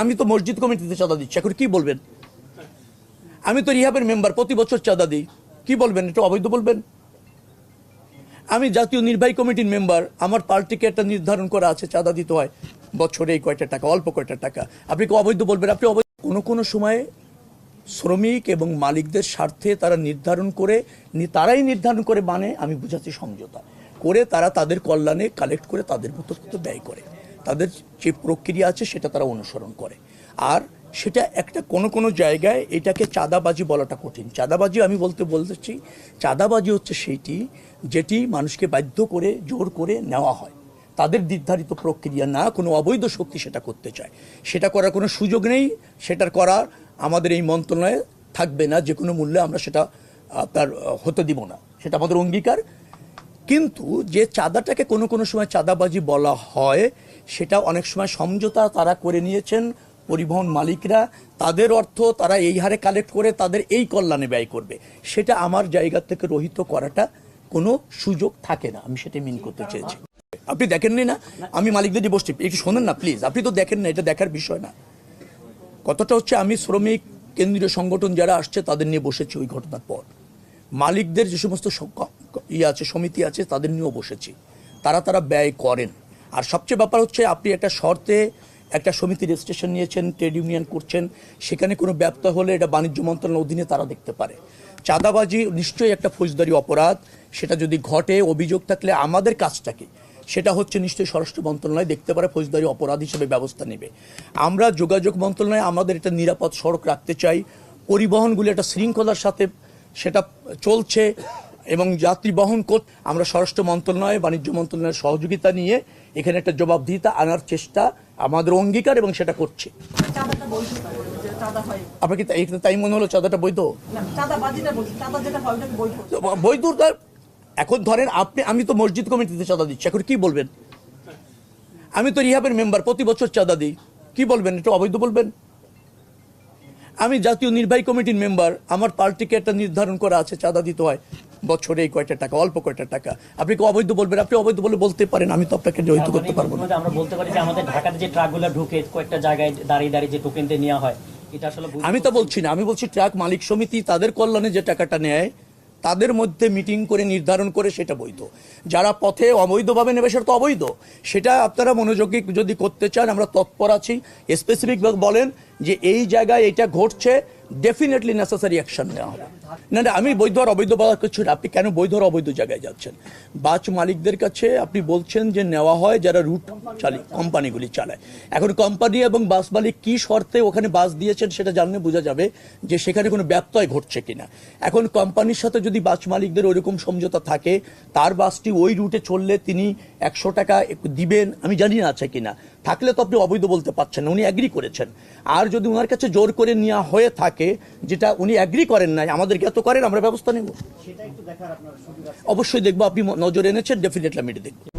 আমি তো মসজিদ কমিটিতে চাঁদা দিচ্ছি, এখন কি বলবেন? আমি তো রিহাবের মেম্বার, প্রতি বছর চাঁদা দিই, কি বলবেন? এটা অবৈধ বলবেন? আমি জাতীয় নির্বাহী কমিটির মেম্বার, আমার পার্টিকে একটা নির্ধারণ করা আছে চাঁদা দিতে হয় বছরে এই কয়টা টাকা, অল্প কয়টা টাকা, আপনি কি অবৈধ বলবেন? আপনি অবৈধ। কোনো কোনো সময় শ্রমিক এবং মালিকদের স্বার্থে তারা তারাই নির্ধারণ করে, মানে আমি বুঝাচ্ছি সমঝোতা করে তারা তাদের কল্যাণে কালেক্ট করে তাদের মতো ব্যয় করে, তাদের যে প্রক্রিয়া আছে সেটা তারা অনুসরণ করে। আর সেটা একটা কোনো জায়গায় এটাকে চাঁদাবাজি বলাটা কঠিন। চাঁদাবাজি আমি বলতেছি চাঁদাবাজি হচ্ছে সেইটি যেটি মানুষকে বাধ্য করে জোর করে নেওয়া হয়, তাদের নির্ধারিত প্রক্রিয়া না, কোনো অবৈধ শক্তি সেটা করতে চায়, সেটা করার কোনো সুযোগ নেই। সেটার করার আমাদের এই মন্ত্রণালয়ে থাকবে না, যে কোনো মূল্যে আমরা সেটা তার হতে দিব না, সেটা আমাদের অঙ্গীকার। কিন্তু যে চাঁদাটাকে কোনো সময় চাঁদাবাজি বলা হয়, সেটা অনেক সময় সমঝোতা তারা করে নিয়েছেন পরিবহন মালিকরা, তাদের অর্থ তারা এই হারে কালেক্ট করে তাদের এই কল্যাণে ব্যয় করবে, সেটা আমার জায়গা থেকে রহিত করাটা কোনো সুযোগ থাকে না। আমি সেটা মিন করতে চেয়েছি। আপনি দেখেননি না আমি মালিকদের বসছি, একটু শোনেন না প্লিজ। আপনি তো দেখেন না, এটা দেখার বিষয় না। কতটা হচ্ছে আমি শ্রমিক কেন্দ্রীয় সংগঠন যারা আসছে তাদের নিয়ে বসেছি ওই ঘটনার পর, মালিকদের যে সমস্ত আছে সমিতি আছে তাদের নিয়েও বসেছি, তারা ব্যয় করেন। আর সবচেয়ে ব্যাপার হচ্ছে আপনি একটা শর্তে একটা সমিতি রেজিস্ট্রেশন নিয়েছেন, ট্রেড ইউনিয়ন করছেন, সেখানে কোনো ব্যত্যয় হলে এটা বাণিজ্য মন্ত্রণালয়ের অধীনে তারা দেখতে পারে। চাঁদাবাজি নিশ্চয়ই একটা ফৌজদারি অপরাধ, সেটা যদি ঘটে অভিযোগ থাকলে আমাদের কাজটাকে সেটা হচ্ছে নিশ্চয়ই স্বরাষ্ট্র মন্ত্রণালয় দেখতে পারে, ফৌজদারি অপরাধ হিসেবে ব্যবস্থা নেবে। আমরা যোগাযোগ মন্ত্রণালয়ে আমাদের একটা নিরাপদ সড়ক রাখতে চাই, পরিবহনগুলি একটা শৃঙ্খলার সাথে সেটা চলছে এবং যাত্রী বহন আমরা স্বরাষ্ট্র মন্ত্রণালয় বাণিজ্য মন্ত্রণালয়ের সহযোগিতা নিয়ে এখানে একটা জবাবদিহিতা আনার চেষ্টা আমাদের অঙ্গীকার, এবং সেটা করছে। আপনাকে তাই মনে হলো চাঁদাটা বৈধ? বৈধ এখন ধরেন আমি তো মসজিদ কমিটিতে চাঁদা দিচ্ছি, এখন কি বলবেন? আমি তো রিহাবের মেম্বার, প্রতি বছর চাঁদা দিই, কি বলবেন? এটা অবৈধ বলবেন? আমি জাতীয় নির্বাহী কমিটির মেম্বার, আমার পার্টিকে একটা নির্ধারণ করা আছে চাঁদা দিতে হয় বছরে এই কয়টা টাকা, অল্প কয়টা টাকা, আপনি কি অবৈধ বলবেন? আপনি অবৈধ বলে বলতে পারেন, আমি তো আপনাকে জড়িত করতে পারবো না। আমরা বলতে পারি যে আমাদের ঢাকাতে যে ট্রাকগুলো ঢুকে কয়েকটা জায়গায় দাঁড়িয়ে যে টোকেন দিয়ে নেওয়া হয়, এটা আসলে আমি তো বলছি না, আমি বলছি ট্রাক মালিক সমিতি তাদের কল্যাণে যে টাকাটা নেয় তাদের মধ্যে মিটিং করে নির্ধারণ করে সেটা বৈধ। যারা পথে অবৈধভাবে নেবে সেটা তো অবৈধ। সেটা আপনারা মনোযোগী যদি করতে চান আমরা তৎপর আছি। স্পেসিফিকভাবে বলেন যে এই জায়গায় এটা ঘটছে, ডেফিনেটলি নেসেসারি অ্যাকশন নেওয়া হবে। না আমি বৈধ আর অবৈধ বলার কিছু না। আপনি কেন বৈধ আর অবৈধ জায়গায় যাচ্ছেন? বাস মালিকদের কাছে আপনি বলছেন যে নেওয়া হয় যারা রুট কোম্পানিগুলি চালায়। এখন কোম্পানি এবং বাস মালিক কি শর্তে ওখানে বাস দিয়েছেন সেটা জানলে বোঝা যাবে যে সেখানে কোনো ব্যত্যয় ঘটছে কিনা। এখন কোম্পানির সাথে যদি বাস মালিকদের ওইরকম সমঝোতা থাকে, তার বাসটি ওই রুটে চললে তিনি 100 টাকা দিবেন, আমি জানি না আছে কিনা, থাকলে তো আপনি অবৈধ বলতে পারছেন না, উনি অ্যাগ্রি করেছেন। আর যদি ওনার কাছে জোর করে নেওয়া হয়ে থাকে যেটা উনি অ্যাগ্রি করেন নাই, আমাদেরকে এত করেন, আমরা ব্যবস্থা নেব। অবশ্যই দেখবো, আপনি নজর এনেছেন, ডেফিনেটলি আমি এটা দেখবো।